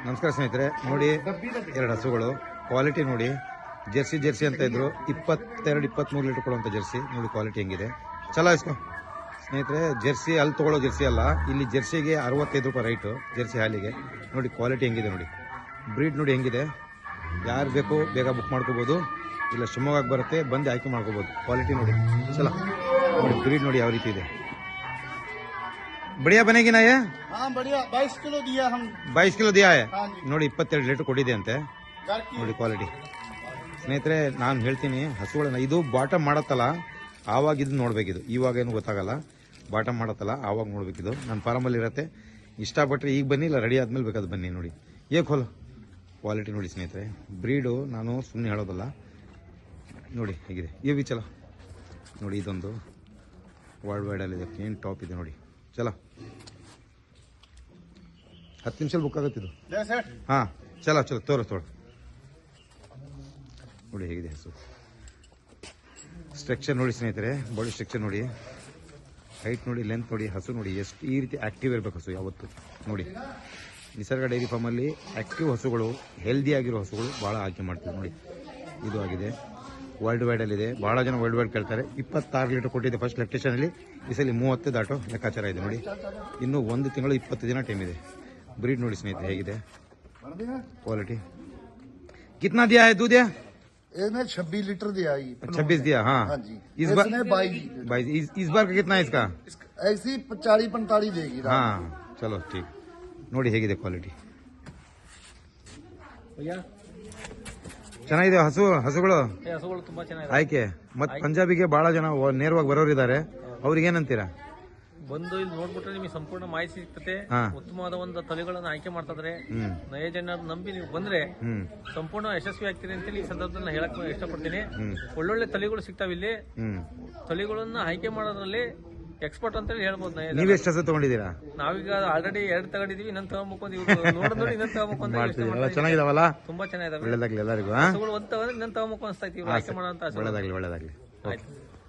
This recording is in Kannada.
ನಮಸ್ಕಾರ ಸ್ನೇಹಿತರೆ, ನೋಡಿ ಎರಡು ಹಸುಗಳು ಕ್ವಾಲಿಟಿ ನೋಡಿ. ಜರ್ಸಿ ಅಂತ ಇದ್ರು 22-23 ಲೀಟರ್ ಕೊಡುವಂಥ ಜರ್ಸಿ ನೋಡಿ ಕ್ವಾಲಿಟಿ ಹೆಂಗಿದೆ. ಚಲೋ ಇಸ್ಕೊ ಸ್ನೇಹಿತರೆ. ಜರ್ಸಿ ಅಲ್ಲಿ ತೊಗೊಳ್ಳೋ ಜರ್ಸಿ ಅಲ್ಲ, ಇಲ್ಲಿ ಜರ್ಸಿಗೆ 65 ರೂಪಾಯಿ ರೈಟು ಜರ್ಸಿ ಹಾಲಿಗೆ. ನೋಡಿ ಕ್ವಾಲಿಟಿ ಹೆಂಗಿದೆ ನೋಡಿ, ಬ್ರೀಡ್ ನೋಡಿ ಹೆಂಗಿದೆ. ಯಾರು ಬೇಕು ಬೇಗ ಬುಕ್ ಮಾಡ್ಕೋಬೋದು, ಇಲ್ಲ ಶಿವಮೊಗ್ಗಕ್ಕೆ ಬರುತ್ತೆ ಬಂದು ಆಯ್ಕೆ ಮಾಡ್ಕೋಬೋದು. ಕ್ವಾಲಿಟಿ ನೋಡಿ ಚಲೋ ನೋಡಿ, ಬ್ರೀಡ್ ನೋಡಿ ಯಾವ ರೀತಿ ಇದೆ. बढ़िया बनेगी ना ये? हाँ बढ़िया। 22 किलो दिया हम। 22 किलो दिया है हाँ जी। ನೋಡಿ 22 ಲೀಟರ್ ಕೊಟ್ಟಿದೆ ಅಂತೆ ನೋಡಿ ಕ್ವಾಲಿಟಿ. ಸ್ನೇಹಿತರೆ ನಾನು ಹೇಳ್ತೀನಿ, ಹಸುಗಳನ್ನ ಇದು ಬಾಟಮ್ ಮಾಡತ್ತಲ್ಲ ಆವಾಗ ಇದು ನೋಡ್ಬೇಕಿದು, ಇವಾಗ ಏನು ಗೊತ್ತಾಗಲ್ಲ. ಬಾಟಮ್ ಮಾಡತ್ತಲ್ಲ ಆವಾಗ ನೋಡ್ಬೇಕಿದು. ನನ್ನ ಫಾರಮಲ್ಲಿ ಇರುತ್ತೆ. ಇಷ್ಟಪಟ್ಟರೆ ಈಗ ಬನ್ನಿ, ಇಲ್ಲ ರೆಡಿ ಆದ್ಮೇಲೆ ಬೇಕಾದ್ರೆ ಬನ್ನಿ. ನೋಡಿ ಏಕ್ ಹೋಲು ಕ್ವಾಲಿಟಿ ನೋಡಿ ಸ್ನೇಹಿತರೆ. ಬ್ರೀಡು ನಾನು ಸುಮ್ಮನೆ ಹೇಳೋದಲ್ಲ, ನೋಡಿ ಹೇಗಿದೆ. ಇವು ಚಲೋ ನೋಡಿ, ಇದೊಂದು ವರ್ಲ್ಡ್ ವೈಡಲ್ಲಿದೆ, ಏನು ಟಾಪ್ ಇದೆ ನೋಡಿ. ಚಲೋ 10 ನಿಮಿಷ ಬುಕ್ ಆಗುತ್ತಿದ್ದು. ಹಾಂ ಚಲೋ ತೋರು ನೋಡಿ ಹೇಗಿದೆ ಹಸು. ಸ್ಟ್ರಕ್ಚರ್ ನೋಡಿ ಸ್ನೇಹಿತರೆ, ಬಾಡಿ ಸ್ಟ್ರಕ್ಚರ್ ನೋಡಿ, ಹೈಟ್ ನೋಡಿ, ಲೆಂತ್ ನೋಡಿ. ಹಸು ನೋಡಿ ಎಷ್ಟು ಈ ರೀತಿ ಆಕ್ಟಿವ್ ಇರಬೇಕು ಹಸು ಯಾವತ್ತು. ನೋಡಿ ನಿಸರ್ಗ ಡೈರಿ ಫಾರ್ಮಲ್ಲಿ ಆಕ್ಟಿವ್ ಹಸುಗಳು, ಹೆಲ್ದಿ ಆಗಿರೋ ಹಸುಗಳು ಭಾಳ ಆಯ್ಕೆ ಮಾಡ್ತೀವಿ ನೋಡಿ. ಇದು ಆಗಿದೆ, ವರ್ಲ್ಡ್ ವೈಡಲ್ಲಿದೆ. ಭಾಳ ಜನ ವರ್ಲ್ಡ್ ವೈಡ್ ಕೇಳ್ತಾರೆ. 26 ಲೀಟರ್ ಕೊಟ್ಟಿದೆ ಫಸ್ಟ್ ಲೆಕ್ಟೇಷನಲ್ಲಿ. ಈ ಸಲ 30 ದಾಟೋ ಲೆಕ್ಕಾಚಾರ ಇದೆ ನೋಡಿ. ಇನ್ನೂ 1 ತಿಂಗಳು 20 ದಿನ ಟೈಮ್ ಇದೆ. ಬ್ರೀಡ್ ನೋಡಿ ಸ್ನೇಹಿತರೆ ಹೇಗಿದೆ ಕ್ವಾಲಿಟಿ. ಕಿतना दिया है दूध? इसने 26 लीटर दिया। 26 दिया। हाँ जी। इस बार 22। इस बार का कितना है इसका? ऐसी 40-45 देगी। हाँ चलो ठीक ನೋಡಿ ಹೇಗಿದೆ ಕ್ವಾಲಿಟಿ. ಚೆನ್ನಾಗಿದೆ ಹಸುಗಳು ತುಂಬಾ ಚೆನ್ನಾಗಿದೆ ಆಯ್ಕೆ. ಮತ್ತೆ ಪಂಜಾಬಿಗೆ ಬಹಳ ಜನ ನೇರವಾಗಿ ಬರೋರಿದ್ದಾರೆ, ಅವ್ರಿಗೆ ಏನಂತೀರಾ? ಬಂದು ಇಲ್ಲಿ ನೋಡ್ಬಿಟ್ರೆ ನಿಮಗೆ ಸಂಪೂರ್ಣ ಮಾಹಿತಿ ಸಿಗ್ತದೆ. ಉತ್ತಮವಾದ ಒಂದು ತಳಿಗಳನ್ನು ಆಯ್ಕೆ ಮಾಡ್ತಿದ್ರೆ ನಯಜನ ನಂಬಿ ನೀವು ಬಂದ್ರೆ ಸಂಪೂರ್ಣ ಯಶಸ್ವಿ ಆಗ್ತೀರಿ ಅಂತೇಳಿ ಈ ಸಂದರ್ಭದಲ್ಲಿ ಹೇಳಕ್ ಇಷ್ಟಪಡ್ತೀನಿ. ಒಳ್ಳೊಳ್ಳೆ ತಳಿಗಳು ಸಿಗ್ತಾವ ಇಲ್ಲಿ. ತಳಿಗಳನ್ನ ಆಯ್ಕೆ ಮಾಡೋದ್ರಲ್ಲಿ ಎಕ್ಸ್ಪರ್ಟ್ ಅಂತ ಹೇಳ್ಬೋದು. ನೀವು ಎಷ್ಟು ಹಸು ತಗೊಂಡಿದ್ದೀರಾ? ನಾವೀಗ ಆಲ್ರೆಡಿ 2 ತಗೊಂಡಿದೀವಿ, ಇನ್ನೊಂದು ತಗೊಂಡ್ಬೇಕು ನೋಡಿ ಇನ್ನೊಂದು ತಗೊಂಡ್ಬೇಕು. ಚೆನ್ನಾಗಿದಾವಲ್ಲ? ತುಂಬಾ ಚೆನ್ನಾಗಿದಾವೆ. ಒಳ್ಳೇದಾಗ್ಲಿ ಎಲ್ಲರಿಗೂ. ಹಸುಗಳು ಒಂದು ತಗೊಂಡ್ರೆ ಇನ್ನೊಂದು ತಗೊಂಡ್ಬೇಕು ಅನ್ಸ್ತಾ ಇದ್ದೀವಿ ಆಯ್ಕೆ ಮಾಡೋಂತ. ಒಳ್ಳೇದಾಗ್ಲಿ. ಆಯ್ತು.